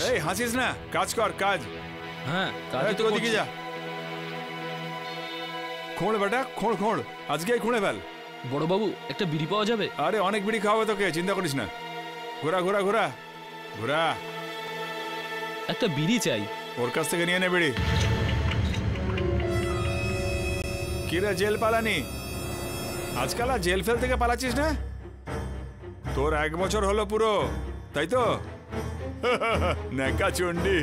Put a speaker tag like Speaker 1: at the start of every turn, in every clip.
Speaker 1: এই হাসিস না, কাজ কর কাজ।
Speaker 2: হ্যাঁ কাজ তো
Speaker 1: ওদিকে যা। খোঁড় বেটা, খোঁড় খোঁড়, আজকে খুঁড়ে ফেল।
Speaker 2: বড় বাবু একটা বিড়ি পাওয়া যাবে?
Speaker 1: আরে অনেক বিড়ি খাওয়াবে তোকে, চিন্তা করিস না। ঘোরা ঘোরা ঘোরা ঘোরা।
Speaker 2: একটা বিড়ি চাই।
Speaker 1: ওর কাছ থেকে নিয়ে নে বিড়ি। কিরে জেল পালানি? আজকাল আর জেল ফেল থেকে পালাচ্ছিস না? তোর 1 বছর হলো পুরো, তাই তো? নেকা চন্ডি।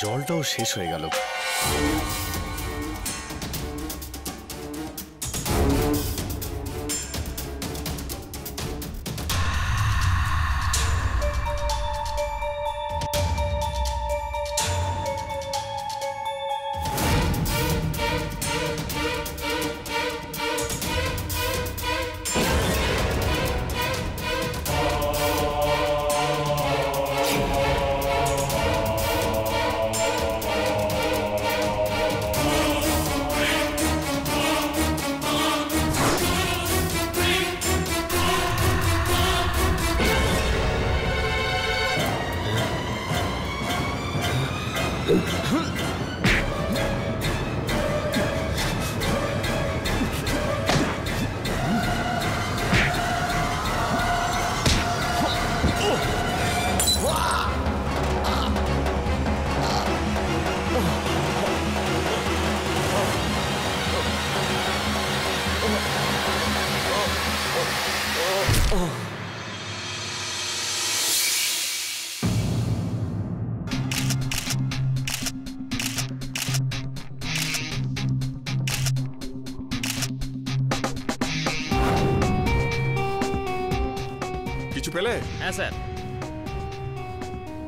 Speaker 3: জলটাও শেষ হয়ে গেল।
Speaker 1: কিছু পেলে?
Speaker 2: হ্যাঁ স্যার,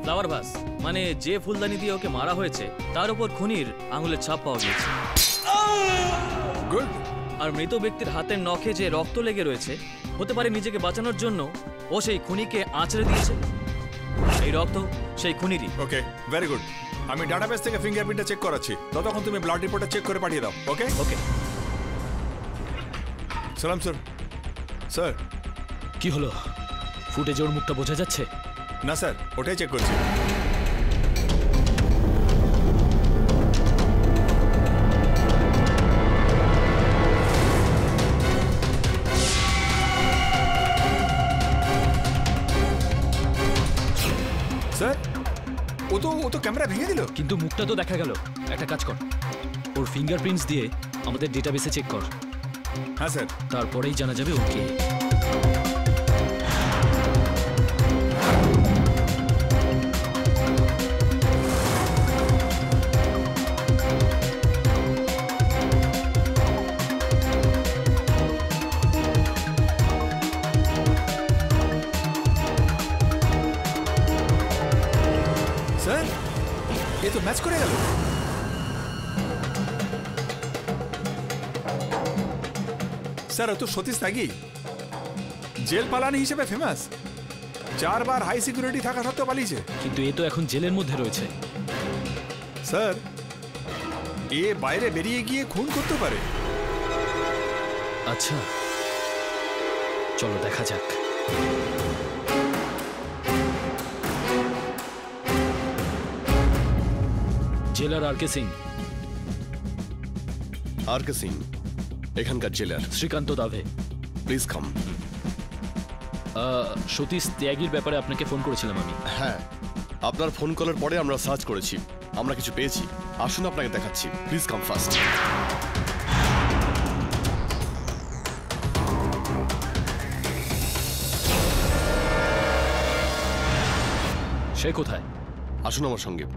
Speaker 2: ফ্লাওয়ার ভাস, মানে যে ফুলদানি দিয়ে ওকে মারা হয়েছে তার উপর খুনির আঙুলের ছাপ পাওয়া গিয়েছে।
Speaker 1: গুড।
Speaker 2: আর মৃত ব্যক্তির হাতের নখে যে রক্ত লেগে রয়েছে, হতে পারে নিজেকে বাঁচানোর জন্য ও সেই খুনিকে আঁচড়ে দিয়েছে। এই রক্ত সেই খুনিরই।
Speaker 1: ওকে, ভেরি গুড। আমি ডাটাবেস থেকে ফিঙ্গারপ্রিন্টটা চেক করাচ্ছি, ততক্ষণ তুমি ব্লাড রিপোর্টটা চেক করে পাঠিয়ে দাও। ওকে
Speaker 2: ওকে।
Speaker 1: সালাম স্যার। স্যার
Speaker 3: কি হলো? ফুটেজে ওর মুখটা বোঝা যাচ্ছে?
Speaker 1: না স্যার, ওটাই চেক করছি। স্যার ও তো ক্যামেরা ভেঙে দিল।
Speaker 3: কিন্তু মুখটা তো দেখা গেল। একটা কাজ কর, ওর ফিঙ্গারপ্রিন্টস দিয়ে আমাদের ডেটাবেসে চেক কর,
Speaker 1: হ্যাঁ স্যার।
Speaker 3: তারপরেই জানা যাবে ও কে।
Speaker 1: স্যার এ তো ম্যাচ করে গেল। স্যার ও তো সতীশ ত্যাগী, জেল পালানি হিসেবে ফেমাস। 4 বার হাই সিকিউরিটি থাকা সত্ত্বেও পালিয়েছে।
Speaker 3: কিন্তু এ তো এখন জেলের মধ্যে রয়েছে।
Speaker 1: স্যার এ বাইরে বেরিয়ে গিয়ে খুন করতে পারে।
Speaker 3: আচ্ছা চলো দেখা যাক। জেলার আর কে সিং।
Speaker 4: আর কে সিং এখানকার জেলার।
Speaker 3: শ্রীকান্ত দাভে।
Speaker 4: Please come.
Speaker 3: সতীশ ত্যাগীর ব্যাপারে আপনাকে ফোন করেছিলাম আমি।
Speaker 4: হ্যাঁ, আপনার ফোন কলের পরে আমরা সার্চ করেছি, আমরা কিছু পেয়েছি। আসুন আপনাকে দেখাচ্ছি। Please come fast.
Speaker 3: সে কোথায়?
Speaker 4: আসুন আমার সঙ্গে।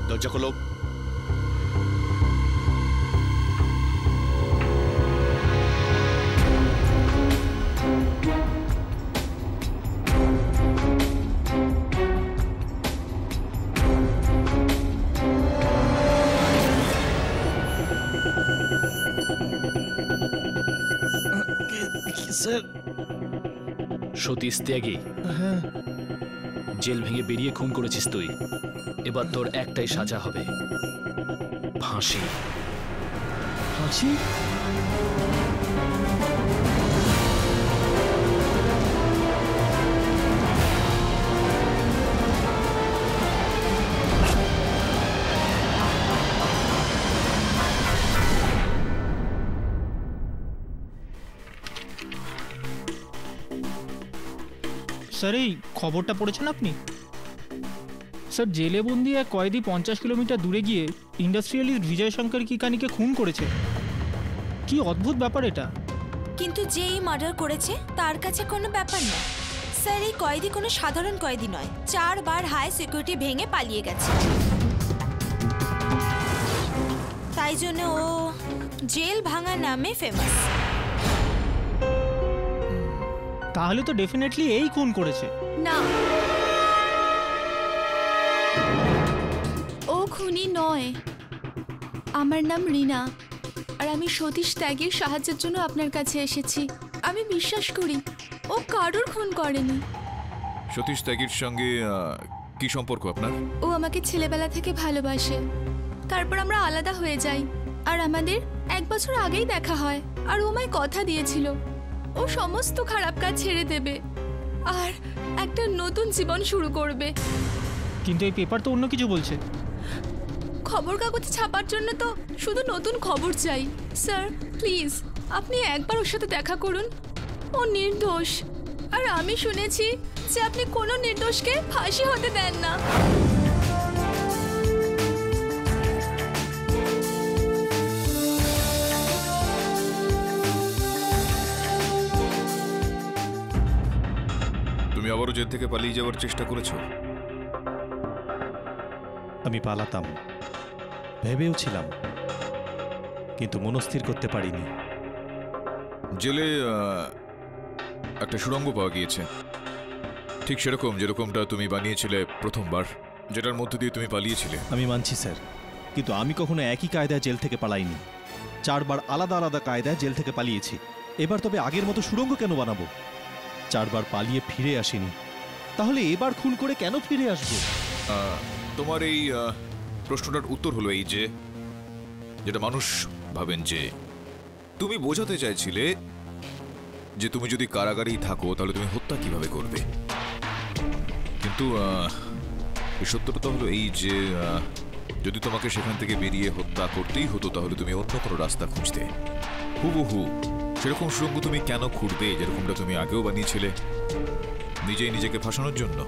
Speaker 4: দরজা খোলো।
Speaker 3: স্যার সতীশ ত্যাগী, জেল ভেঙে বেরিয়ে খুন করেছিস তুই। এবার তোর একটাই সাজা হবে, ফাঁসি।
Speaker 5: ফাঁসি? স্যার এই খবরটা পড়েছেন আপনি? স্যার জেলে বন্দি এক কয়েদি 50 কিলোমিটার দূরে গিয়ে ইন্ডাস্ট্রিয়ালিস্ট বিজয় শঙ্কর কিকানিকে খুন করেছে। কি অদ্ভুত ব্যাপার এটা।
Speaker 6: কিন্তু যেই মার্ডার করেছে তার কাছে কোনো ব্যাপার না স্যার। এই কয়েদি কোনো সাধারণ কয়েদি নয়, 4 বার হাই সিকিউরিটি ভেঙে পালিয়ে গেছে। তাই জন্য ও জেল ভাঙা নামে ফেমাস।
Speaker 5: তাহলে তো ডেফিনেটলি এই খুন করেছে।
Speaker 7: না, ও খুনি নয়। আমার নাম রিনা, আর আমি সতীশ ত্যাগীর সাহায্যের জন্য আপনার কাছে এসেছি। আমি বিশ্বাস করি ও কারোর খুন করেনি।
Speaker 8: সতীশ ত্যাগীর সঙ্গে কি সম্পর্ক আপনার?
Speaker 7: ও আমাকে ছেলেবেলা থেকে ভালোবাসে, তারপর আমরা আলাদা হয়ে যাই, আর আমাদের 1 বছর আগেই দেখা হয়। আর ও আমায় কথা দিয়েছিল ও সমস্ত খারাপ কাজ ছেড়ে দেবে আর একটা নতুন জীবন শুরু করবে।
Speaker 5: কিন্তু এই পেপার তো অন্য কিছু বলছে।
Speaker 7: খবর কাগজে ছাপার জন্য তো শুধু নতুন খবর চাই। স্যার প্লিজ আপনি একবার ওর সাথে দেখা করুন। ও নির্দোষ, আর আমি শুনেছি যে আপনি কোনো নির্দোষকে ফাঁসি হতে দেন না।
Speaker 8: তুমি আবারও জেল থেকে পালিয়ে যাওয়ার চেষ্টা করেছো?
Speaker 9: আমি পালাতাম ভেবেও ছিলাম, কিন্তু মনস্থির করতে পারিনি।
Speaker 8: জেলে একটা সুড়ঙ্গ পাওয়া গিয়েছে, ঠিক সেরকম যেরকমটা তুমি বানিয়েছিলে প্রথমবার, যেটার মধ্যে দিয়ে তুমি পালিয়েছিলে।
Speaker 9: আমি মানছি স্যার, কিন্তু আমি কখনো একই কায়দায় জেল থেকে পালাইনি। 4 বার আলাদা আলাদা কায়দায় জেল থেকে পালিয়েছি। এবার তবে আগের মতো সুড়ঙ্গ কেন বানাবো? 4 বার পালিয়ে ফিরে আসিনি, তাহলে এবার খুন করে কেন ফিরে আসবো?
Speaker 8: তোমার এই প্রশ্নটার উত্তর হলো এই যে, যেটা মানুষ ভাবেন যে তুমি বোঝাতে চাইছিলে যে তুমি যদি কারাগারেই থাকো তাহলে তুমি হত্যা কিভাবে করবে। কিন্তু এই সত্যটা হলো এই যে যদি তোমাকে সেখান থেকে বেরিয়ে হত্যা করতেই হতো তাহলে তুমি অন্য কোনো রাস্তা খুঁজতে। হুবহু সেরকম সুড়ঙ্গ তুমি কেন খুঁড়বে যেরকমটা তুমি আগেও বানিয়েছিলে? নিজেই নিজেকে ফাঁসানোর জন্য?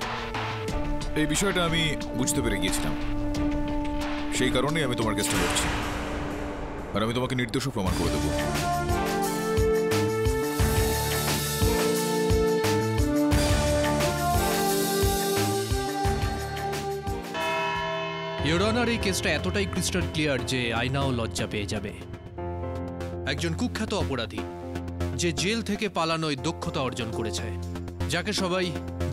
Speaker 8: এই বিষয়টা আমি বুঝতে পেরে গিয়েছিলাম, সেই কারণেই আমি তোমার কেসটা করছি, আর আমি তোমাকে নির্দোষ প্রমাণ করে দেবো।
Speaker 3: ইওর অনার, এই কেসটা এতটাই ক্রিস্টাল ক্লিয়ার যে আয়নাও লজ্জা পেয়ে যাবে। একজন কুখ্যাত অপরাধী যে জেল থেকে পালানোয় দক্ষতা অর্জন করেছে, যাকে সবাই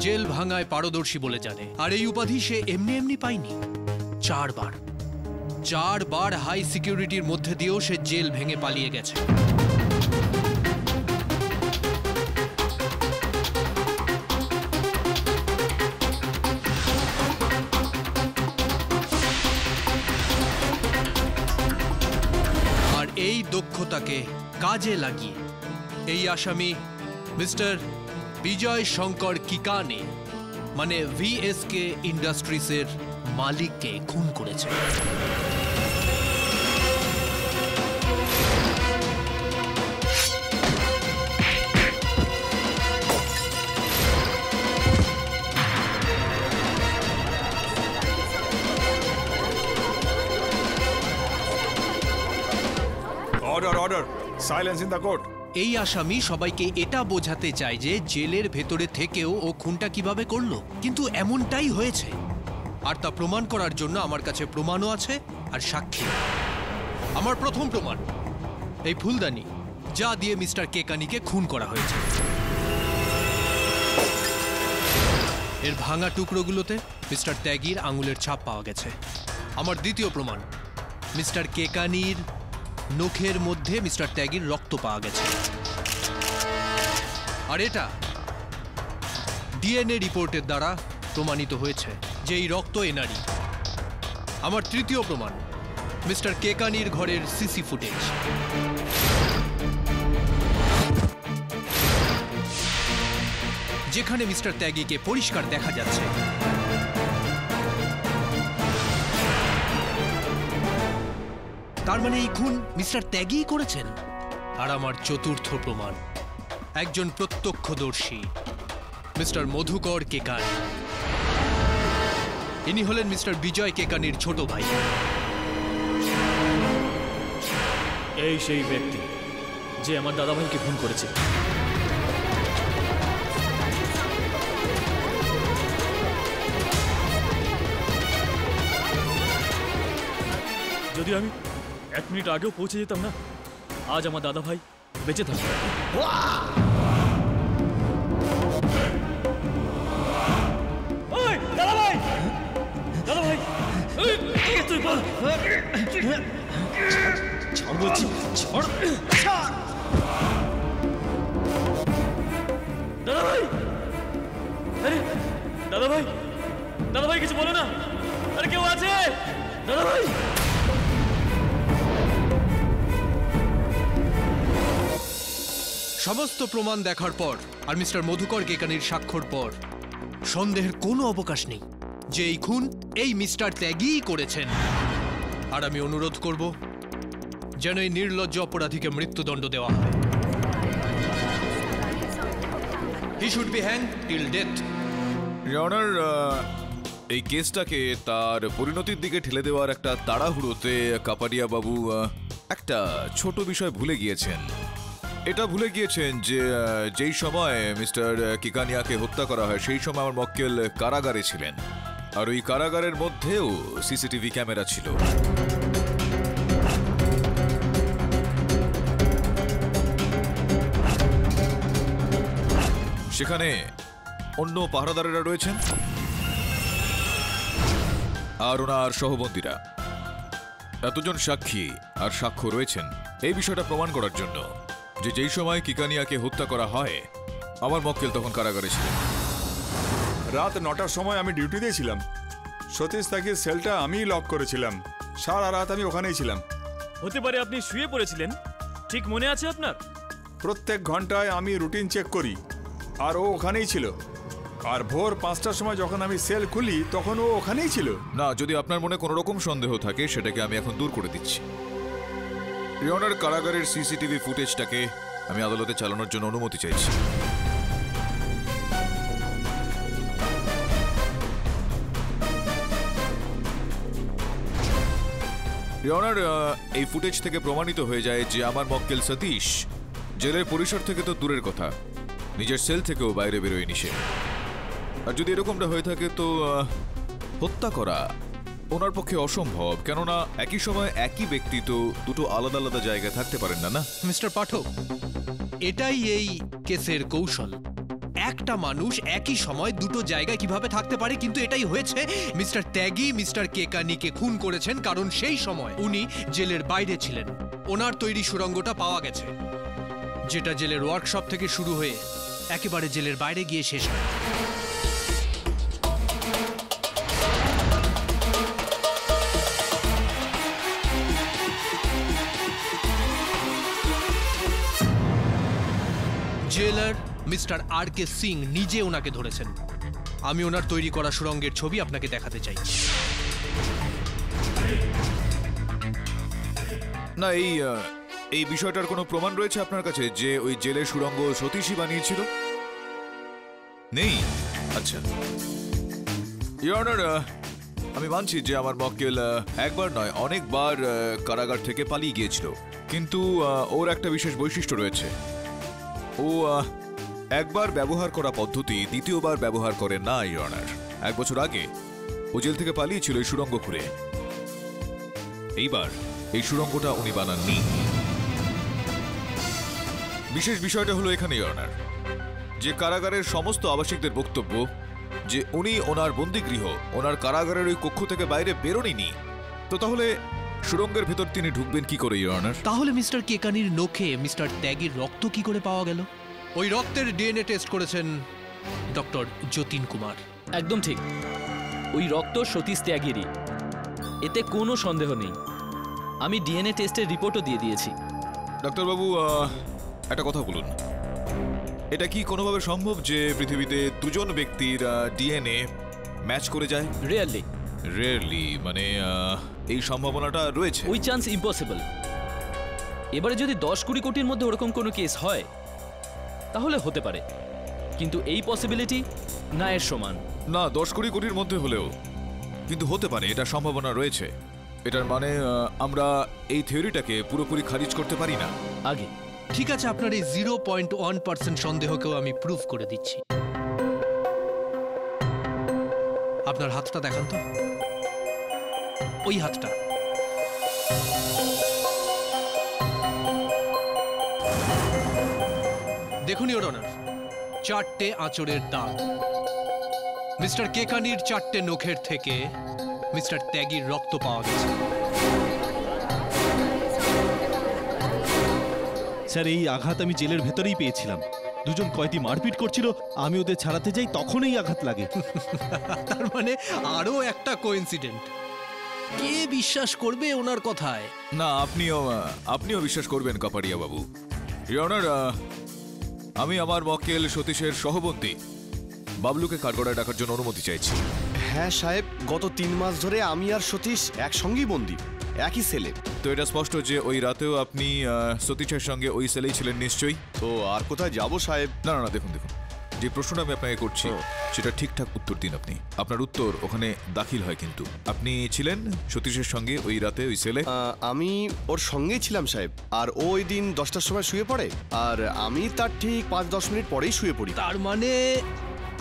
Speaker 3: জেল ভাঙায় পারদর্শী বলে জানে, আর এই উপাধি সে এমনি এমনি পায়নি। 4বার হাই সিকিউরিটির মধ্যে দিয়েও সে জেল ভেঙে পালিয়ে গেছে। আর এই দক্ষতাকে কাজে লাগিয়ে এই আসামি মিস্টার বিজয় শঙ্কর কিকানে, মানে ভিএসকে ইন্ডাস্ট্রিজের মালিককে খুন করেছে।
Speaker 1: Order order, silence in the court.
Speaker 3: এই আসামি সবাইকে এটা বোঝাতে চায় যে জেলের ভেতরে থেকেও ও খুনটা কিভাবে করলো, কিন্তু এমনটাই হয়েছে। আর তা প্রমাণ করার জন্য আমার কাছে প্রমাণও আছে আর সাক্ষী। আমার প্রথম প্রমাণ এই ফুলদানি, যা দিয়ে মিস্টার কেকানিকে খুন করা হয়েছে। এর ভাঙা টুকরোগুলোতে মিস্টার ত্যাগীর আঙুলের ছাপ পাওয়া গেছে। আমার দ্বিতীয় প্রমাণ, মিস্টার কেকানির নখের মধ্যে মিস্টার ত্যাগীর রক্ত পাওয়া গেছে। আর এটা ডিএনএ রিপোর্টের দ্বারা প্রমাণিত হয়েছে যে এই রক্ত এনারই। আমার তৃতীয় প্রমাণ, মিস্টার কেকানির ঘরের সিসি ফুটেজ। যেখানে মিস্টার ত্যাগীকে পরিষ্কার দেখা যাচ্ছে। তার মানে এই খুন মিস্টার ত্যাগী করেছেন। আর আমার চতুর্থ প্রমাণ, একজন প্রত্যক্ষদর্শী মিস্টার মধুকর কেকানি। ইনি হলেন মিস্টার বিজয় কেকানির ছোট ভাই।
Speaker 2: এই সেই ব্যক্তি যে আমার দাদাভাইকে খুন করেছে। যদি আমি 1 মিনিট আগেও পৌঁছে যেতাম না, আজ আমার দাদাভাই বেঁচে থাকতো। ওই দাদাভাই, দাদাভাই, তুই বল। ছাড় বলছি, ছাড়। দাদাভাই, আরে দাদাভাই, দাদাভাই কিছু বলো না। আরে কেউ আছে দাদাভাই?
Speaker 3: সমস্ত প্রমাণ দেখার পর আর মিস্টার মধুকর কেকানির স্বাক্ষর পর সন্দেহের কোনো অবকাশ নেই যে এই খুন এই মিস্টার ত্যাগীই করেছেন। আর আমি অনুরোধ করব যেন এই নির্লজ্জ অপরাধীকে মৃত্যুদণ্ড দেওয়া হয়। He should be hanged till death.
Speaker 8: Honour, এই কেসটাকে তার পরিণতির দিকে ঠেলে দেওয়ার একটা তাড়াহুড়োতে কাপাডিয়া বাবু একটা ছোট বিষয় ভুলে গিয়েছেন। এটা ভুলে গিয়েছেন যে যেই সময় মিস্টার কিকানিয়াকে হত্যা করা হয় সেই সময় আমার মক্কেল কারাগারে ছিলেন, আর ওই কারাগারের মধ্যেও সিসিটিভি ক্যামেরা ছিল। সেখানে অন্য পাহারাদারেরা রয়েছেন আর ওনার সহবন্দীরা। এতজন সাক্ষী আর সাক্ষ্য রয়েছেন এই বিষয়টা প্রমাণ করার জন্য যে যেই সময় কিকানিয়াকে হত্যা করা হয় আমার মক্কেল তখন কারাগারে ছিলেন।
Speaker 1: রাত 9টার সময় আমি ডিউটিতে ছিলাম। সতীশ তাকে সেলটা আমিই লক করেছিলাম। সারা রাত আমি ওখানেই ছিলাম।
Speaker 2: হতে পারে আপনি শুয়ে পড়েছিলেন, ঠিক মনে আছে আপনার?
Speaker 1: প্রত্যেক ঘন্টায় আমি রুটিন চেক করি, আর ও ওখানেই ছিল। আর ভোর 5টার সময় যখন আমি সেল খুলি তখন ও ওখানেই ছিল।
Speaker 8: না, যদি আপনার মনে কোনো রকম সন্দেহ থাকে সেটাকে আমি এখন দূর করে দিচ্ছি। রিওনার কারাগারের সিসিটিভি ফুটেজটাকে আমি আদালতে চালানোর জন্য অনুমতি চাইছি। ইয়নার, এই ফুটেজ থেকে প্রমাণিত হয়ে যায় যে আমার মক্কেল সতীশ জেলের পরিসর থেকে তো দূরের কথা, নিজের সেল থেকেও বাইরে বেরোয়নি সে। আর যদি এরকমটা হয়ে থাকে তো হত্যা করা ওনার পক্ষে অসম্ভব, কেননা একই সময় একই ব্যক্তি তো দুটো আলাদা আলাদা জায়গায় থাকতে পারেন না। না
Speaker 3: মিস্টার পাঠক, এটাই এই কেসের কৌশল। একটা মানুষ একই সময় দুটো জায়গায় কিভাবে থাকতে পারে, কিন্তু এটাই হয়েছে। মিস্টার ত্যাগী মিস্টার কেকানিকে খুন করেছেন কারণ সেই সময় উনি জেলের বাইরে ছিলেন। ওনার তৈরি সুড়ঙ্গটা পাওয়া গেছে, যেটা জেলের ওয়ার্কশপ থেকে শুরু হয়ে একেবারে জেলের বাইরে গিয়ে শেষ হয়। জেলার মিস্টার আর কে সিং নিজে ওনাকে ধরেছেন। আমি ওনার তৈরি করা সুড়ঙ্গের ছবি আপনাকে দেখাতে চাই।
Speaker 8: না, এই বিষয়টার কোনো প্রমাণ রয়েছে আপনার কাছে যে ওই জেলের সুড়ঙ্গ সতীশই বানিয়েছিল? নেই? আচ্ছা ইয়নার, আমি মানছি যে আমার মক্কেল একবার নয় অনেকবার কারাগার থেকে পালিয়ে গিয়েছিল, কিন্তু ওর একটা বিশেষ বৈশিষ্ট্য রয়েছে। ও একবার ব্যবহার করা পদ্ধতি দ্বিতীয়বার ব্যবহার করে না ইয়নার। 1 বছর আগে ও জেল থেকে পালিয়েছিল এই সুড়ঙ্গ খুঁড়ে। এইবার এই সুড়ঙ্গটা উনি বানাননি। বিশেষ বিষয়টা হলো এখানে ইয়নার, যে কারাগারের সমস্ত আবাসিকদের বক্তব্য যে উনি ওনার বন্দিগৃহ, ওনার কারাগারের ওই কক্ষ থেকে বাইরে বেরোননি। তো তাহলে সুড়ঙ্গের ভেতর তিনি ঢুকবেন কি করে ইয়নার?
Speaker 3: তাহলে মিস্টার কেকানির নখে মিস্টার ত্যাগীর রক্ত কি করে পাওয়া গেল? ওই রক্তের ডিএনএ টেস্ট করেছেন ডক্টর যতীন কুমার।
Speaker 2: একদম ঠিক, ওই রক্ত সতীশ ত্যাগীরই, এতে কোনো সন্দেহ নেই। আমি ডিএনএ টেস্টের রিপোর্টও দিয়ে দিয়েছি।
Speaker 8: ডাক্তারবাবু, একটা কথা বলুন, এটা কি কোনোভাবে সম্ভব যে পৃথিবীতে দুজন ব্যক্তির ডিএনএ ম্যাচ করে যায়? রেয়ারলি মানে এই সম্ভাবনাটা রয়েছে?
Speaker 2: ওই চান্স ইম্পসিবল। এবারে যদি 10-20 কোটির মধ্যে ওরকম কোনো কেস হয় তাহলে হতে পারে, কিন্তু এই পসিবিলিটি না এর সমান।
Speaker 8: না, 10-20 কোটির মধ্যে হলেও কিন্তু হতে পারে, এটা সম্ভাবনা রয়েছে। এটার মানে আমরা এই থিওরিটাকে পুরোপুরি খারিজ করতে পারি না।
Speaker 2: আগে
Speaker 3: ঠিক আছে, আপনার এই 0.1% সন্দেহকেও আমি প্রুফ করে দিচ্ছি। আপনার হাতটা দেখান তো, ওই হাতটা। দেখুন ইওর অনার, 4টে আঁচড়ের দাগ। মিস্টার কেকানির 4টে নখের থেকে মিস্টার ত্যাগীর রক্ত পাওয়া গেছে।
Speaker 9: স্যার, এই আঘাত আমি জেলের ভেতরেই পেয়েছিলাম। দুজন কয়েদি মারপিট করছিল, আমি ওদের ছাড়াতে যাই, তখন এই আঘাত লাগে।
Speaker 3: তার মানে আরো একটা কোইন্সিডেন্ট। কে বিশ্বাস করবে ওনার কথায়?
Speaker 8: না, আপনিও বিশ্বাস করবেন কাপাড়িয়া বাবু। ইয়নার, আমি আমার মক্কেল সতীশের সহবর্তী বাবলুকে কাঠগড়ায় ডাকার জন্য অনুমতি চাইছি।
Speaker 4: হ্যাঁ সাহেব, গত 3 মাস ধরে আমি আর সতীশ একসঙ্গেই বন্দী, একই সেলে।
Speaker 8: তো এটা স্পষ্ট যে ওই রাতেও আপনি সতীশের সঙ্গে ওই সেলেই ছিলেন নিশ্চয়ই?
Speaker 4: তো আর কোথায় যাব সাহেব?
Speaker 8: না না, দেখুন, যে প্রশ্নটা আমি আপনাকে করছি সেটা ঠিকঠাক উত্তর দিন আপনি। আপনার উত্তর ওখানে দাখিল হয়, কিন্তু আপনি ছিলেন সতীশের সঙ্গে ওই রাতে ওই সেলে?
Speaker 4: আমি ওর সঙ্গেই ছিলাম সাহেব, আর ও ওই দিন 10টার সময় শুয়ে পড়ে, আর আমি তার ঠিক 5-10 মিনিট পরেই শুয়ে পড়ি।
Speaker 3: তার মানে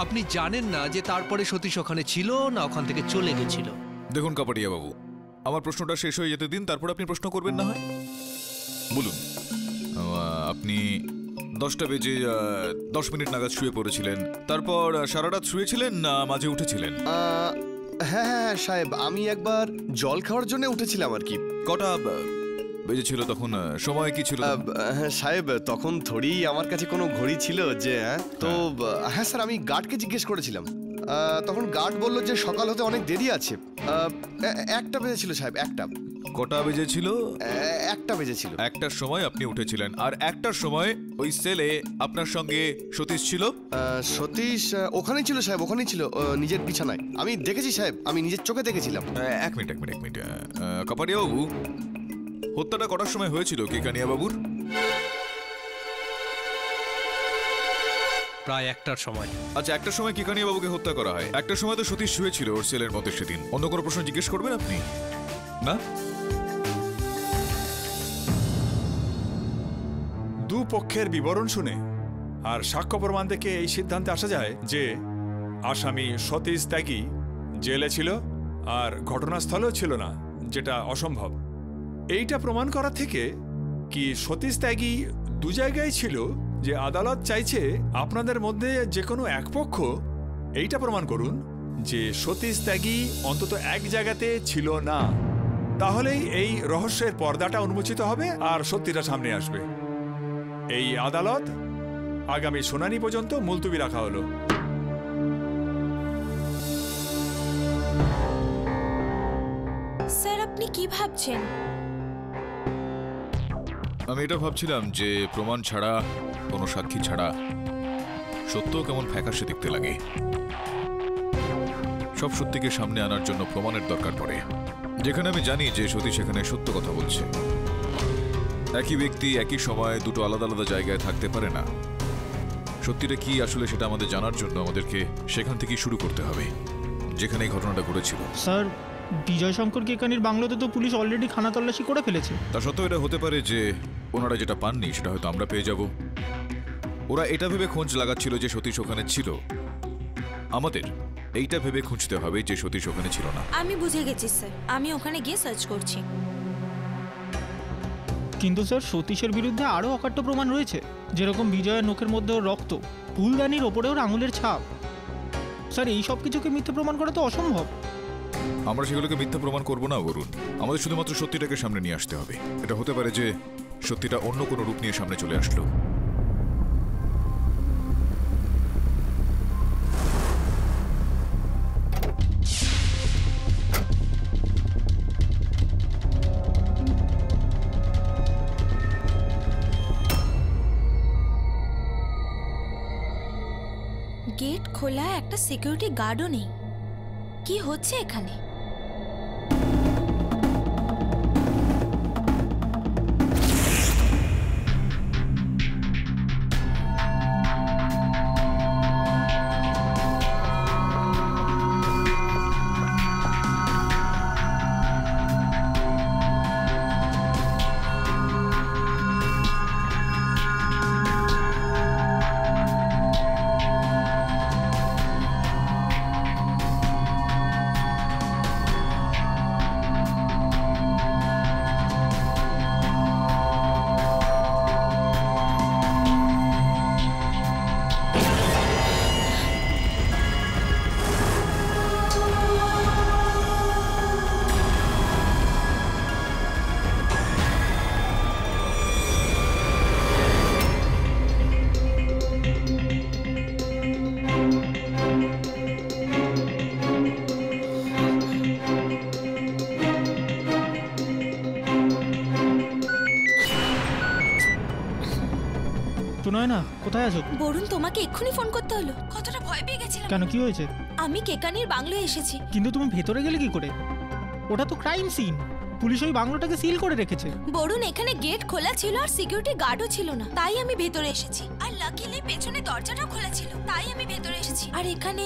Speaker 3: আপনি জানেন না যে তারপরে সতীশ ওখানে ছিল না ওখান থেকে চলে গেছিল?
Speaker 8: দেখুন কাপাড়িয়া বাবু, আমার প্রশ্নটা শেষ হয়ে যেতে দিন, তারপর আপনি প্রশ্ন করবেন না হয়। বলুন, আপনি 10টা বেজে 10 মিনিট নাগাদ শুয়ে পড়েছিলেন, তারপর সারা রাত শুয়েছিলেন না মাঝে উঠেছিলেন?
Speaker 4: হ্যাঁ সাহেব, আমি একবার জল খাওয়ার জন্য উঠেছিলাম আর কি।
Speaker 8: কটা বেজেছিল তখন? সময় কি ছিল?
Speaker 4: হ্যাঁ সাহেব, তখন থোড়ি আমার কাছে কোনো ঘড়ি ছিল যে তো হ্যাঁ স্যার, আমি গার্ডকে জিজ্ঞেস করেছিলাম, তখন গার্ড বলল যে সকাল হতে অনেক দেরি আছে। 1টা বেজেছিল সাহেব, 1টা।
Speaker 8: কটা বেজেছিল?
Speaker 4: 1টা বেজেছিল।
Speaker 8: 1টার সময় আপনি উঠেছিলেন, আর 1টার সময় ওই সেলে আপনার সঙ্গে সতীশ ছিল?
Speaker 4: সতীশ ওখানেই ছিল সাহেব, ওখানেই ছিল, নিজের বিছানায়। আমি দেখেছি সাহেব, আমি নিজের চোখে দেখেছিলাম।
Speaker 8: এক মিনিট কাপাড়িয়া বাবু, হত্যাটা কটার সময় হয়েছিল কেকানিয়া বাবুর?
Speaker 3: প্রায় 1টার সময়।
Speaker 8: আচ্ছা, 1টার সময় কেকানিয়া বাবুকে হত্যা করা হয়। 1টার সময় তো সতীশ শুয়েছিল ওর সেলের মধ্যে সেদিন। অন্য কোনো প্রশ্ন জিজ্ঞেস করবেন আপনি? না?
Speaker 1: দুপক্ষের বিবরণ শুনে আর সাক্ষ্য প্রমাণ দেখে এই সিদ্ধান্তে আসা যায় যে আসামি সতীশ ত্যাগী জেলে ছিল আর ঘটনাস্থলেও ছিল না, যেটা অসম্ভব। এইটা প্রমাণ করা থেকে কি সতীশ ত্যাগী দু জায়গায় ছিল যে আদালত চাইছে আপনাদের মধ্যে যে কোনো এক পক্ষ এইটা প্রমাণ করুন যে সতীশ ত্যাগী অন্তত এক জায়গাতে ছিল না। তাহলেই এই রহস্যের পর্দাটা উন্মোচিত হবে আর সত্যিটা সামনে আসবে। এই আদালত আগামী শুনানি পর্যন্ত মুলতুবি রাখা হলো।
Speaker 6: স্যার, আপনি কি ভাবছেন?
Speaker 8: আমি এটা ভাবছিলাম যে প্রমাণ ছাড়া, কোনো সাক্ষী ছাড়া সত্য কেমন ফ্যাকাশে দেখতে লাগে। সব সত্যিকে সামনে আনার জন্য প্রমাণের দরকার পড়ে, যেখানে আমি জানি যে সতীশ সেখানে সত্য কথা বলছে। একই ব্যক্তি একই সময়ে দুটো আলাদা আলাদা জায়গায় থাকতে পারে না। সত্যিটা কি আসলে সেটা আমাদের জানার জন্য আমাদেরকে সেখান থেকেই শুরু করতে হবে, যেখানে এই ঘটনাটা ঘটেছিল।
Speaker 5: স্যার, বিজয় শঙ্কর কেকানির বাংলোতে তো পুলিশ অলরেডি খানা তল্লাশি করে ফেলেছে।
Speaker 8: তা সত্ত্বেও এটা হতে পারে যে ওনারা যেটা পাননি সেটা হয়তো আমরা পেয়ে যাব। ওরা এটা ভেবে খোঁজ লাগাচ্ছিল যে সতীশ ওখানে ছিল। আমাদের এইটা ভেবে খুঁজতে হবে যে সতীশ ওখানে ছিল না।
Speaker 6: আমি বুঝে গেছি স্যার, আমি ওখানে গিয়ে সার্চ করছি।
Speaker 5: কিন্তু স্যার, সতীশের বিরুদ্ধে আরও অকাট্য প্রমাণ রয়েছে, যেরকম বিজয়ের নখের মধ্যে ওর রক্ত, ফুলদানির ওপরে ওর আঙুলের ছাপ। স্যার, এই সব কিছুকে মিথ্যে প্রমাণ করা তো অসম্ভব।
Speaker 8: আমরা সেগুলোকে মিথ্যা প্রমাণ করব না বরুণ, আমাদের শুধুমাত্র সত্যিটাকে সামনে নিয়ে আসতে হবে। এটা হতে পারে যে সত্যিটা অন্য কোনো রূপ নিয়ে সামনে চলে আসলো।
Speaker 6: গেট খোলা, একটা সিকিউরিটি গার্ডও নেই। কি হচ্ছে এখানে?
Speaker 5: নয় না, কোথায় আছো?
Speaker 6: বরুণ, তোমাকে এক্ষুনি ফোন করতে হলো। কতটা ভয় পেয়ে গেছিলাম।
Speaker 5: কেন, কি হয়েছে?
Speaker 6: আমি কেকানির বাংলোয় এসেছি।
Speaker 5: কিন্তু তুমি ভেতরে গেলে কি করে? ওটা তো ক্রাইম সিন। পুলিশ ওই বাংলোটাকে সিল করে রেখেছে।
Speaker 6: বরুণ, এখানে গেট খোলা ছিল আর সিকিউরিটি গার্ডও ছিল না, তাই আমি ভেতরে এসেছি। আর লাকিলি পেছনে দরজাটাও খোলা ছিল, তাই আমি ভেতরে এসেছি। আর এখানে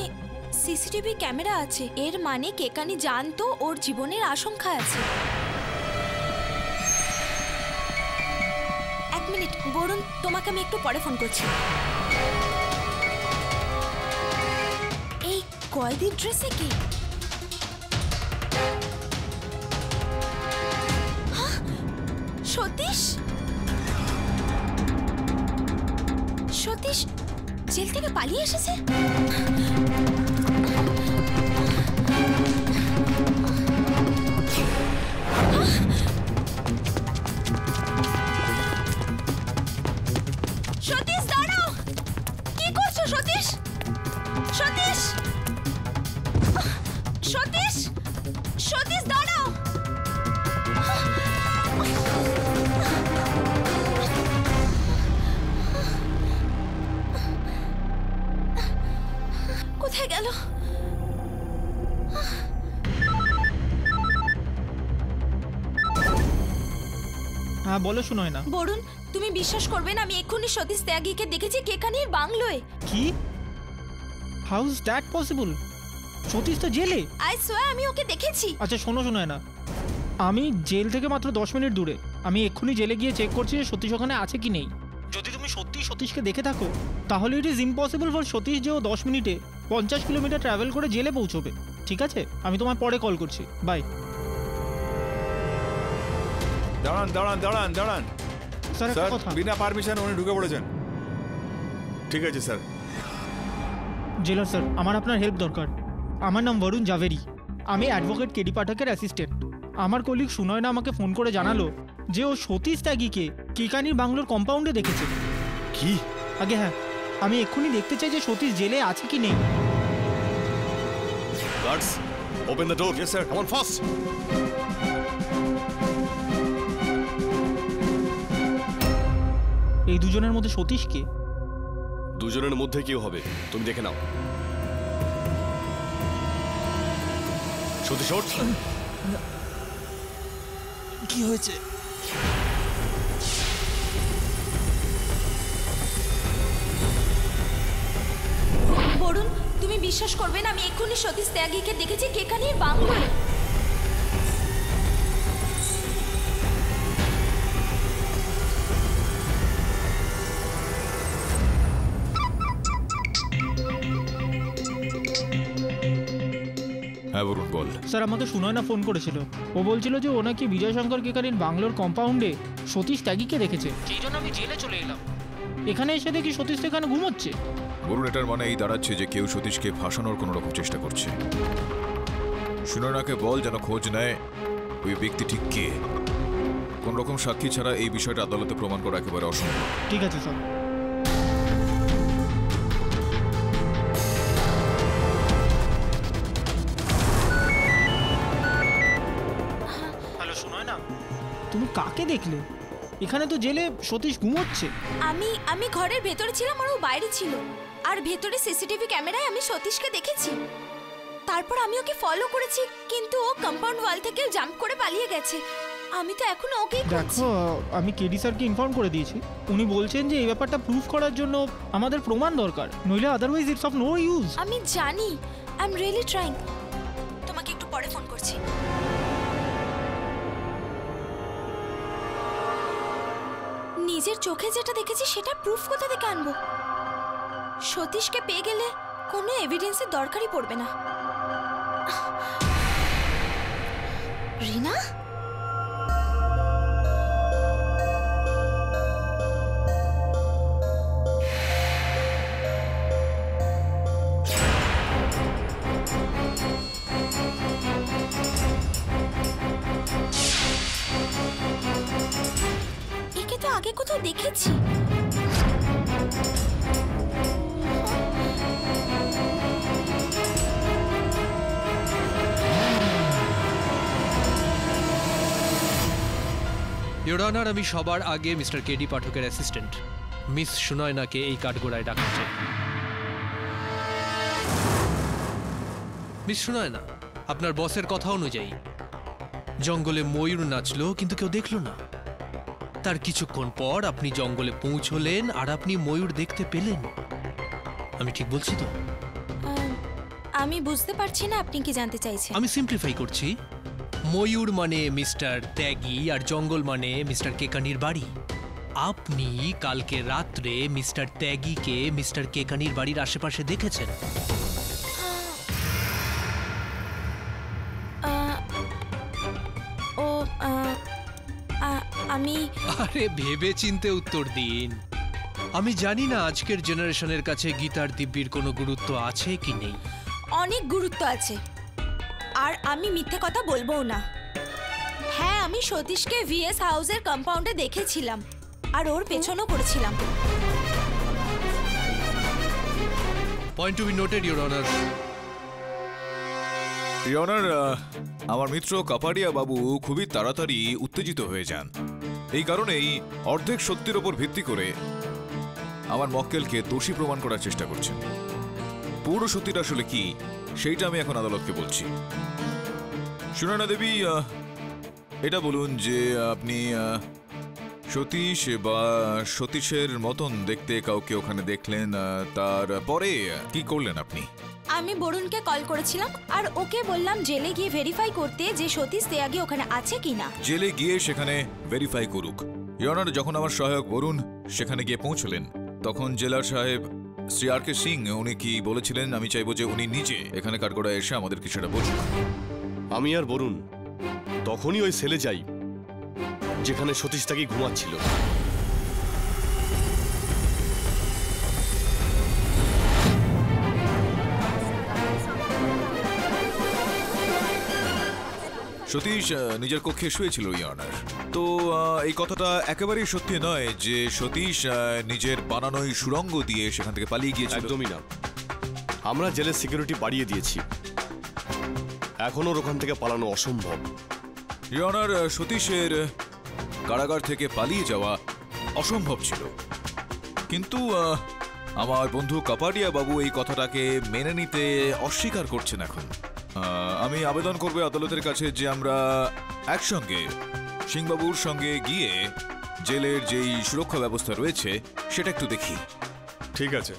Speaker 6: সিসিটিভি ক্যামেরা আছে, এর মানে কেকানি জানতো ওর জীবনের আশঙ্কা আছে। এক মিনিট বরুণ, তোমাকে আমি একটু পরে ফোন করছি। এই কয়েদির ড্রেসে কি? সতীশ, সতীশ জেল থেকে পালিয়ে এসেছে। সতীশ, দাঁড়াও! কি করছো সতীশ? সতীশ, সতীশ, সতীশ দাঁড়াও! কোথায় গেল?
Speaker 5: হ্যাঁ বলো, শুনোয় না।
Speaker 6: বরুণ, তুমি বিশ্বাস করবে না, আমি এক্ষুনি সতীশ ত্যাগীকে দেখেছি কেকানির বাংলোয়।
Speaker 5: কি? How is that possible? Satish তো জেলে।
Speaker 6: আই সোয়া আমি ওকে দেখেছি।
Speaker 5: আচ্ছা শোনো না, আমি জেল থেকে মাত্র 10 মিনিট দূরে। আমি এক্ষুনি জেলে গিয়ে চেক করছি যে সতীশ ওখানে আছে কি নেই। যদি তুমি সত্যি সতীশকে দেখে থাকো তাহলে it is impossible for Satish যে ও 10 মিনিটে 50 কিলোমিটার ট্রাভেল করে জেলে পৌঁছবে। ঠিক আছে, আমি তোমায় পরে কল করছি। বাই।
Speaker 1: দাঁড়ান দাঁড়ান দাঁড়ান দাঁড়ান
Speaker 5: স্যার একটা
Speaker 1: স্যার,
Speaker 5: কথা।
Speaker 1: বিনা পারমিশন উনি ঢুকে পড়েছেন। ঠিক আছে স্যার।
Speaker 5: জেলার স্যার, আমার আপনার হেল্প দরকার। আমার নাম বরুণ জাভেরি, আমি অ্যাডভোকেট কেডি পাঠকের অ্যাসিস্ট্যান্ট। আমার কলিগ সুনয়না আমাকে ফোন করে জানালো যে ও সতীশ ত্যাগীকে কেকানির বাংলোর কম্পাউন্ডে দেখেছে।
Speaker 4: কি?
Speaker 5: আগে হ্যাঁ, আমি এক্ষুনি দেখতে চাই যে সতীশ জেলে আছে কি নেই।
Speaker 4: Guards, open the door.
Speaker 1: Yes, sir.
Speaker 4: Come on fast.
Speaker 5: এই দুজনের মধ্যে সতীশ কে?
Speaker 4: দুজনের মধ্যে কেউ হবে, তুমি দেখে নাও। সতীশ ওঠ।
Speaker 5: কি হয়েছে?
Speaker 6: বরুণ, তুমি বিশ্বাস করবে না, আমি এক্ষুনি সতীশ ত্যাগীকে দেখেছি কেকানির বাংলোয়।
Speaker 8: হ্যাঁ বরুণ, বল।
Speaker 5: স্যার, আমাকে সুনয়না ফোন করেছিল। ও বলছিল যে ও নাকি বিজয় শঙ্কর কেকানির বাংলোর কম্পাউন্ডে সতীশ ত্যাগীকে দেখেছে। সেই জন্য আমি জেলে চলে এলাম। এখানে এসে দেখি সতীশ এখানে ঘুমোচ্ছে।
Speaker 8: বরুণ, এটার মানে এই দাঁড়াচ্ছে যে কেউ সতীশকে ফাঁসানোর কোনো রকম চেষ্টা করছে। সুনয়নাকে বল যেন খোঁজ নেয় ওই ব্যক্তি ঠিক কে। কোন রকম সাক্ষী ছাড়া এই বিষয়টা আদালতে প্রমাণ করা একেবারে অসম্ভব।
Speaker 5: ঠিক আছে স্যার। হ্যালো সুনয়না, তুমি কাকে দেখলে? এখানে তো জেলে সতীশ ঘুমোচ্ছে।
Speaker 6: আমি ঘরের ভেতরে ছিলাম আর ও বাইরে ছিল। আর ভেতরে সিসিটিভি ক্যামেরায় আমি সতীশকে দেখেছি। তারপর আমি ওকে ফলো করেছি, কিন্তু ও কম্পাউন্ড ওয়াল থেকে জাম্প করে পালিয়ে গেছে। আমি তো এখনো ওকেই খুঁজছি।
Speaker 5: দেখো, আমি কেডি স্যারকে ইনফর্ম করে দিয়েছি। উনি বলছেন যে এই ব্যাপারটা প্রুফ করার জন্য আমাদের প্রমাণ দরকার, নইলে otherwise it's of no use.
Speaker 6: আমি জানি, আই এম রিয়েলি ট্রাইং। তোমাকে একটু পরে ফোন করছি। নিজের চোখে যেটা দেখেছি সেটা প্রুফ কোথা থেকে আনবো? সতীশকে পেয়ে গেলে কোনো এভিডেন্সের দরকারই পড়বে না। রিনা, একে তো আগে কোথাও দেখেছি।
Speaker 3: ইওর অনার, আমি সবার আগে মিস্টার কেডি পাঠকের অ্যাসিস্ট্যান্ট মিস সুনয়নাকে এই কাঠগোড়ায় ডাকছে। মিস সুনয়না, আপনার বসের কথা অনুযায়ী জঙ্গলে ময়ূর নাচলো, কিন্তু কেউ দেখলো না। তার কিছুক্ষণ পর আপনি জঙ্গলে পৌঁছলেন আর আপনি ময়ূর দেখতে পেলেন। আমি ঠিক বলছি তো?
Speaker 6: আমি বুঝতে পারছি না আপনি কি জানতে চাইছেন।
Speaker 3: আমি সিম্পলিফাই করছি। ময়ূর মানে মিস্টার ত্যাগী আর জঙ্গল মানে মিস্টার কেকানির বাড়ি। আপনি কালকে রাত্রে মিস্টার ত্যাগীকে মিস্টার কেকানির বাড়ির আশেপাশে দেখেছেন।
Speaker 6: ও আমি
Speaker 3: আরে ভেবে চিন্তে উত্তর দিন। আমি জানি না আজকের জেনারেশনের কাছে গীতার দিব্যির কোনো গুরুত্ব আছে কি নেই।
Speaker 6: অনেক গুরুত্ব আছে, আর আমি মিথ্যে কথা বলবো না। হ্যাঁ, আমি সতীশকে ভিএস হাউসের কম্পাউন্ডে দেখেছিলাম আর ওর পেছনও করেছিলাম।
Speaker 3: Point to be noted, your honour.
Speaker 8: Your honour, আমার মিত্র কাপাডিয়া বাবু খুবই তাড়াতাড়ি উত্তেজিত হয়ে যান। এই কারণেই অর্ধেক সত্যির ওপর ভিত্তি করে আমার মক্কেলকে দোষী প্রমাণ করার চেষ্টা করছেন। পুরো সত্যিটা আসলে কি সেইটা আমি এখন আদালতকে বলছি। সুনয়না দেবী, এটা বলুন যে আপনি সতীশ বা সতীশের মতন দেখতে কাউকে ওখানে দেখলেন, তারপরে কি করলেন আপনি?
Speaker 6: আমি বরুণকে কল করেছিলাম আর ওকে বললাম জেলে গিয়ে ভেরিফাই করতে যে সতীশ ত্যাগী ওখানে আছে কিনা।
Speaker 8: জেলে গিয়ে সেখানে ভেরিফাই করুক। ইওর অনার, যখন আমার সহায়ক বরুণ সেখানে গিয়ে পৌঁছলেন তখন জেলার সাহেব শ্রী আর কে সিং উনি কি বলেছিলেন আমি চাইবো যে উনি নিজে এখানে কাঠগড়ায় এসে আমাদেরকে সেটা বলুন।
Speaker 4: আমি আর বরুণ তখনই ওই সেলে যাই যেখানে সতীশ তাকে ঘুমাচ্ছিল।
Speaker 8: সতীশ নিজের কক্ষে শুয়েছিল ইয়ানার। তো এই কথাটা একেবারেই সত্যি নয় যে সতীশ নিজের বানানোই সুড়ঙ্গ দিয়ে সেখান থেকে পালিয়ে গিয়েছিল।
Speaker 4: একদমই না, আমরা জেলের সিকিউরিটি বাড়িয়ে দিয়েছি, এখন ওর ওখান থেকে পালানো অসম্ভব।
Speaker 8: ইয়ানার সতীশের কারাগার থেকে পালিয়ে যাওয়া অসম্ভব ছিল, কিন্তু আমার বন্ধু কাপাডিয়া বাবু এই কথাটাকে মেনে নিতে অস্বীকার করছেন। এখন আমি আবেদন করব আদালতের কাছে যে আমরা একসঙ্গে সিংবাবুর সঙ্গে গিয়ে জেলের যেই সুরক্ষা ব্যবস্থা রয়েছে সেটা একটু দেখি।
Speaker 1: ঠিক আছে,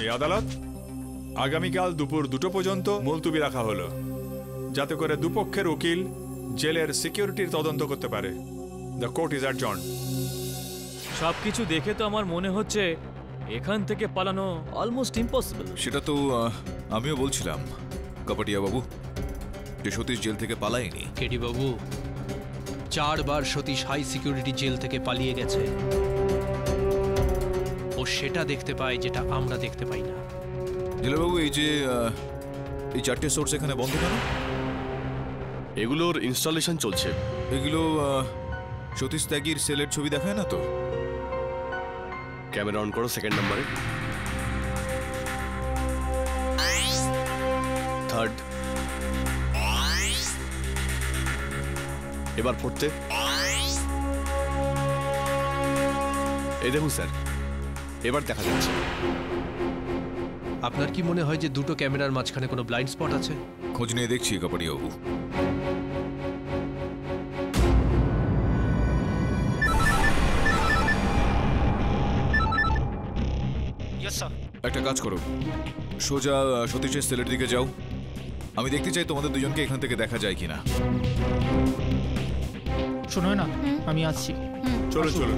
Speaker 1: এই আদালত আগামীকাল দুপুর 2টো পর্যন্ত মুলতুবি রাখা হলো, যাতে করে দুপক্ষের উকিল জেলের সিকিউরিটির তদন্ত করতে পারে। The court is adjourned.
Speaker 2: সবকিছু দেখে তো আমার মনে হচ্ছে এখান থেকে পালানো অলমোস্ট ইম্পসিবল।
Speaker 8: সেটা তো আমিও বলছিলাম কাপাডিয়া বাবু, যে সতীশ জেল থেকে পালায়নি।
Speaker 3: কেডি বাবু, 4 বার সতীশ হাই সিকিউরিটি জেল থেকে পালিয়ে গেছে। ও সেটা দেখতে পায় যেটা আমরা দেখতে পাই না।
Speaker 8: জেলাবাবু, এই যে এই 4টে সোর্স এখানে বন্ধ কেন?
Speaker 4: এগুলোর ইনস্টলেশন চলছে।
Speaker 8: এগুলো সতীশ ত্যাগীর সেলের ছবি দেখায় না তো?
Speaker 4: ক্যামেরা অন করো, সেকেন্ড নাম্বারে, থার্ড, এবার পড়তে। এই দেখুন স্যার, এবার দেখা যাচ্ছে।
Speaker 3: আপনার কি মনে হয় যে দুটো ক্যামেরার মাঝখানে কোনো ব্লাইন্ড স্পট আছে?
Speaker 8: খোঁজ নিয়ে দেখছি কাপাডিয়া বাবু। একটা কাজ করো, সোজা সতীশের সেলের দিকে যাও। আমি দেখতে চাই তোমাদের দুজনকে এখান থেকে দেখা যায় কিনা।
Speaker 5: শোনো না, আমি আসছি।
Speaker 1: চলো চলো।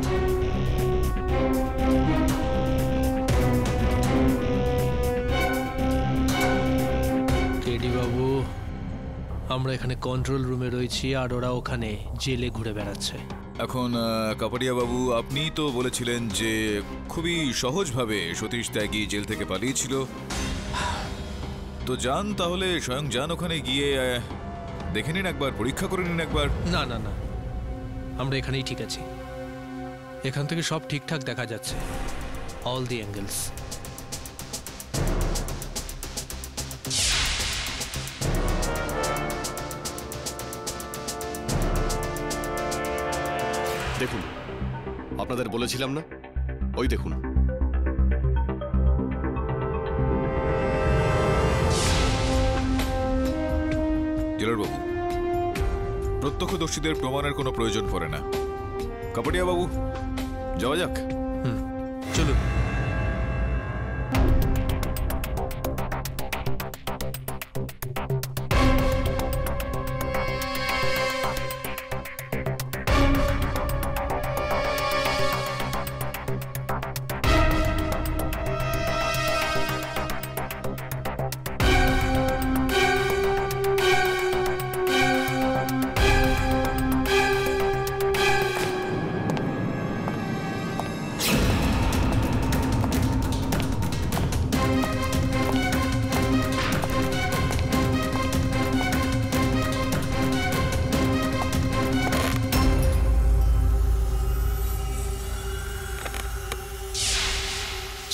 Speaker 3: কেডি বাবু, আমরা এখানে কন্ট্রোল রুমে রয়েছি আর ওরা ওখানে জেলে ঘুরে বেড়াচ্ছে।
Speaker 8: এখন কাপাডিয়া বাবু, আপনি তো বলেছিলেন যে খুবই সহজভাবে সতীশ ত্যাগী জেল থেকে পালিয়েছিল। তো যান, তাহলে স্বয়ং যান ওখানে গিয়ে দেখে নিন একবার, পরীক্ষা করে নিন একবার।
Speaker 3: না না না, আমরা এখানেই ঠিক আছি। এখান থেকে সব ঠিকঠাক দেখা যাচ্ছে, অল দি অ্যাঙ্গেলস।
Speaker 4: দেখুন, আপনাদের বলেছিলাম না, ওই দেখুন।
Speaker 8: জেলার বাবু, প্রত্যক্ষদর্শীদের প্রমাণের কোনো প্রয়োজন পড়ে না। কাপাডিয়া বাবু, যাওয়া যাক।
Speaker 3: চলুন।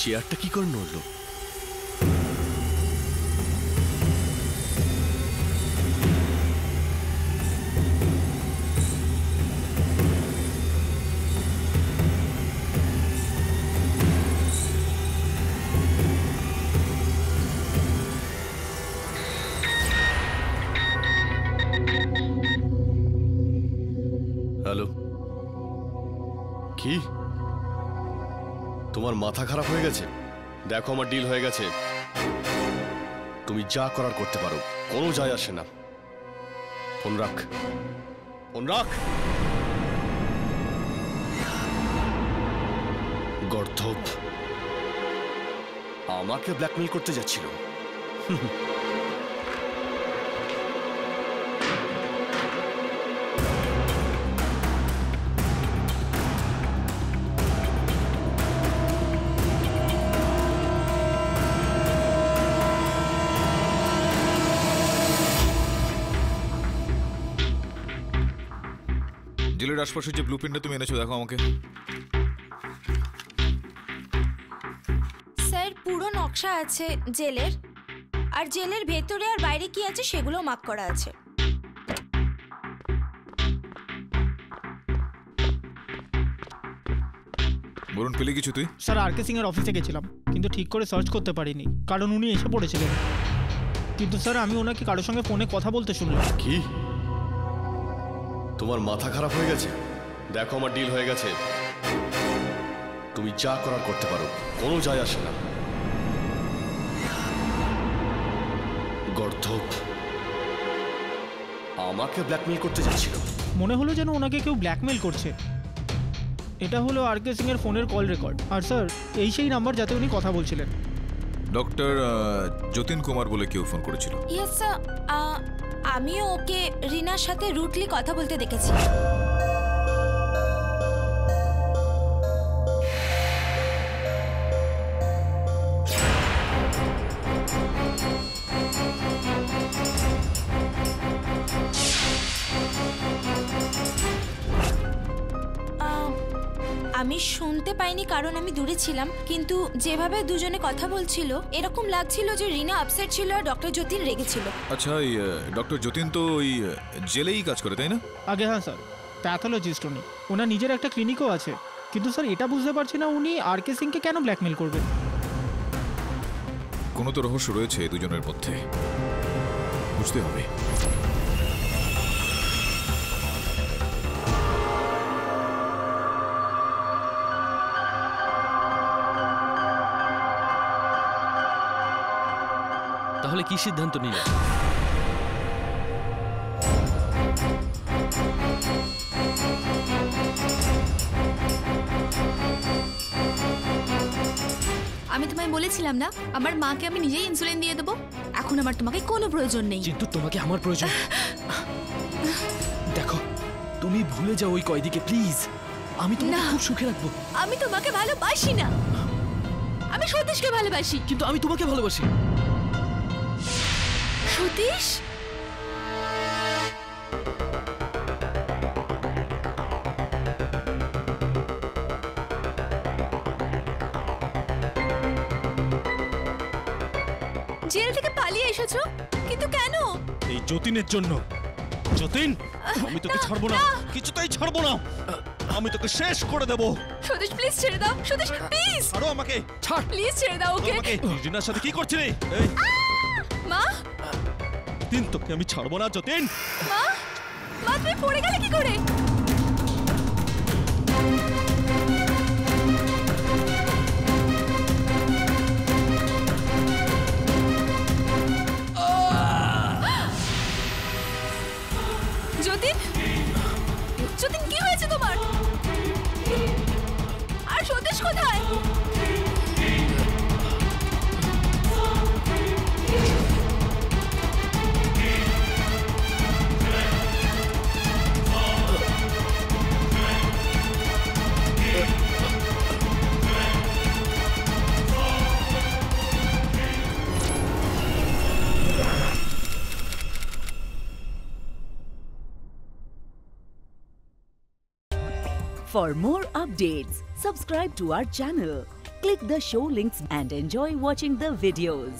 Speaker 4: চেয়ারটা কি করে নড়লো? হ্যালো, কি তোমার মাথা খারাপ হয়ে গেছে? দেখো, আমার ডিল হয়ে গেছে, তুমি যা করার করতে পারো, কোনো যায় আসে না। ফোন রাখ, ফোন রাখ। গর্ধব আমাকে ব্ল্যাকমেল করতে যাচ্ছিল।
Speaker 8: জেলের আশপাশে যে ব্লুপ্রিন্টটা তুমি এনেছো দেখো আমাকে।
Speaker 6: স্যার পুরো নকশা আছে জেলের, আর জেলের ভেতরে আর বাইরে কি আছে সেগুলো মার্ক করা আছে।
Speaker 8: বরুণ, পেলে কিছু তুই?
Speaker 5: স্যার আর কে সিং এর অফিসে গেছিলাম, কিন্তু ঠিক করে সার্চ করতে পারিনি কারণ উনি এসে পড়েছিলেন। কিন্তু স্যার আমি ওনাকে কারোর সঙ্গে ফোনে কথা বলতে শুনলাম।
Speaker 4: কি তোমার মাথা খারাপ হয়ে গেছে? দেখো আমার ডিল হয়ে গেছে, তুমি যা করার করতে পারো, কোনো যায় আসে না। গর্ধব আমাকে ব্ল্যাকমেল করতে যাচ্ছিল।
Speaker 5: মনে হলো যেন ওনাকে কেউ ব্ল্যাকমেল করছে। এটা হলো আর কে সিং এর ফোনের কল রেকর্ড, আর স্যার এই সেই নাম্বার যাতে উনি কথা বলছিলেন।
Speaker 8: ডক্টর যতীন কুমার বলে কেউ ফোন করেছিল?
Speaker 6: ইয়েস স্যার, আমিও ওকে রিনার সাথে রুটলি কথা বলতে দেখেছি। আমি শুনতে পাইনি কারণ আমি দূরে ছিলাম, কিন্তু যেভাবে দুজনে কথা বলছিল এরকম লাগছিল যে রিনা আপসেট ছিল আর ডক্টর যতীন রেগেছিল।
Speaker 8: আচ্ছা, এই ডক্টর যতীন তো ওই জেলেই কাজ করে, তাই না?
Speaker 5: আগে হ্যাঁ স্যার, প্যাথোলজিস্ট উনি, ওনার নিজের একটা ক্লিনিকও আছে। কিন্তু স্যার এটা বুঝতে পারছি না উনি আর কে সিংকে কেন ব্ল্যাকমেল করবেন।
Speaker 8: কোনো তো রহস্য রয়েছে দুজনের মধ্যে, বুঝতে হবে।
Speaker 2: তাহলে কি সিদ্ধান্ত নিলে?
Speaker 7: আমি তোমায় বলেছিলাম না আমার মাকে আমি নিজেই ইনসুলিন দিয়ে দেবো। এখন আমার তোমাকে কোনো প্রয়োজন নেই।
Speaker 2: কিন্তু তোমাকে আমার প্রয়োজন। দেখো, তুমি ভুলে যাও ওই কয়েদিকে প্লিজ। আমি তোমাকে খুব সুখে রাখবো।
Speaker 7: আমি তোমাকে ভালোবাসি না, আমি সতীশকে ভালোবাসি।
Speaker 2: কিন্তু আমি তোমাকে ভালোবাসি।
Speaker 7: সতীশ, জেল থেকে পালিয়ে এসেছো, কিন্তু কেন?
Speaker 9: এই যতীনের জন্য। যতীন, আমি তোকে ছাড়বো না, কিছুতেই ছাড়বো না। আমি তোকে শেষ করে দেব।
Speaker 7: সতীশ প্লিজ ছেড়ে দাও। সতীশ প্লিজ,
Speaker 9: ছাড়ো আমাকে।
Speaker 2: ছাড়
Speaker 7: প্লিজ ছেড়ে দাও ওকে।
Speaker 9: রিনার সাথে কি করছিলি? এই
Speaker 7: মা,
Speaker 9: দিন তোকে আমি ছাড়বো না যতীন।
Speaker 7: মা, মা তুমি পড়ে গেলে কি করে? যতীন, যতীন কি হয়েছে তোমার? আর সতীশ কোথায়?
Speaker 10: For more updates, subscribe to our channel, click the show links and enjoy watching the videos.